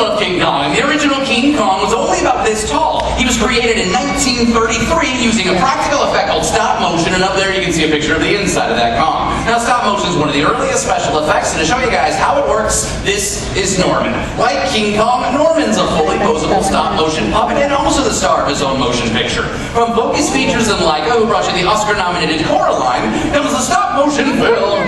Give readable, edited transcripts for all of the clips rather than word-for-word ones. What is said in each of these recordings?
of King Kong. And the original King Kong was only about this tall. He was created in 1933 using a practical effect called stop motion, and up there you can see a picture of the inside of that Kong. Now, stop motion is one of the earliest special effects, and to show you guys how it works, this is Norman. Like King Kong, Norman's a fully posable stop motion puppet and also the star of his own motion picture. From Focus Features and Leica, who brought you the Oscar-nominated Coraline, comes the stop motion film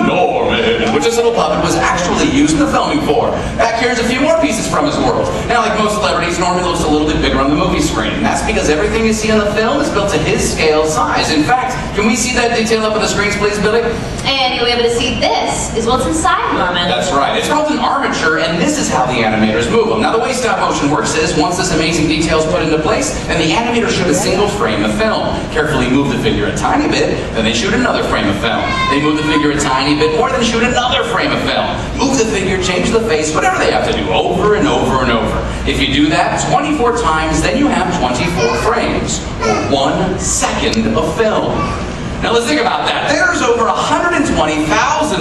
Norman, which this little puppet was actually used in the filming for. Back here is a few more pieces from his world. Now, like most celebrities, Norman looks a little bit bigger on the movie screen, and that's because everything you see on the film is built to his scale size. In fact, can we see that detail up on the screens, please, Billy? And you'll be able to see this is what's inside Norman. That's right. It's called an armature, and this is how the animators move them. Now, the way stop motion works is, once this amazing detail is put into place, then the animators shoot a single frame of film. Carefully move the figure a tiny bit, then they shoot another frame of film. They move the figure a tiny bit more, then shoot another frame of film. Move the figure, change the face, whatever they have to do, over and over and over. If you do that 24 times, then you have 24 frames, or 1 second of film. Now let's think about that. There's over 120,000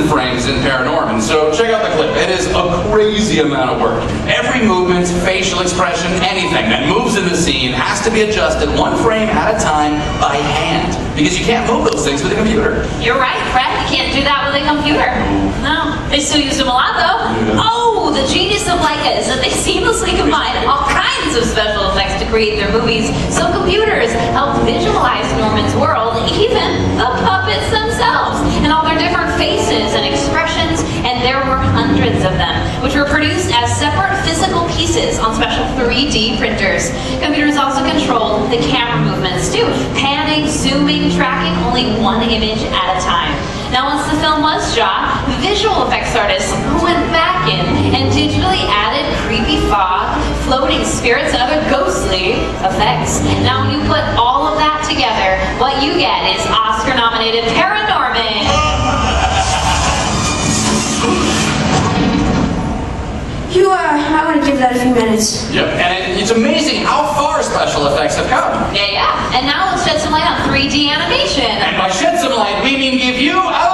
frames in Paranorman, so check out the clip. It is a crazy amount of work. Every movement, facial expression, anything that moves in the scene has to be adjusted 1 frame at a time by hand, because you can't move those things with a computer. You're right, Fred. You can't do that with a computer. No. They still use them a lot, though. Yeah. Oh, the genius of Leica is that they seamlessly combine all kinds of special effects to create their movies, so computers help visualize Norman's world, even the puppets themselves, and all their different faces and expressions, and there were hundreds of them, which were produced as separate physical pieces on special 3D printers. Computers also controlled the camera movements too, panning, zooming, tracking only 1 image at a time. Now, once the film was shot, visual effects artists went back in and digitally added creepy fog, floating spirits, and other ghostly effects. Now, when you put all of that together, what you get is Oscar-nominated Paranorman. I want to give that a few minutes. Yep, and it's amazing how far special effects have come. Yeah. And now let's shed some light on 3D animation. And by shed some light, we mean give you a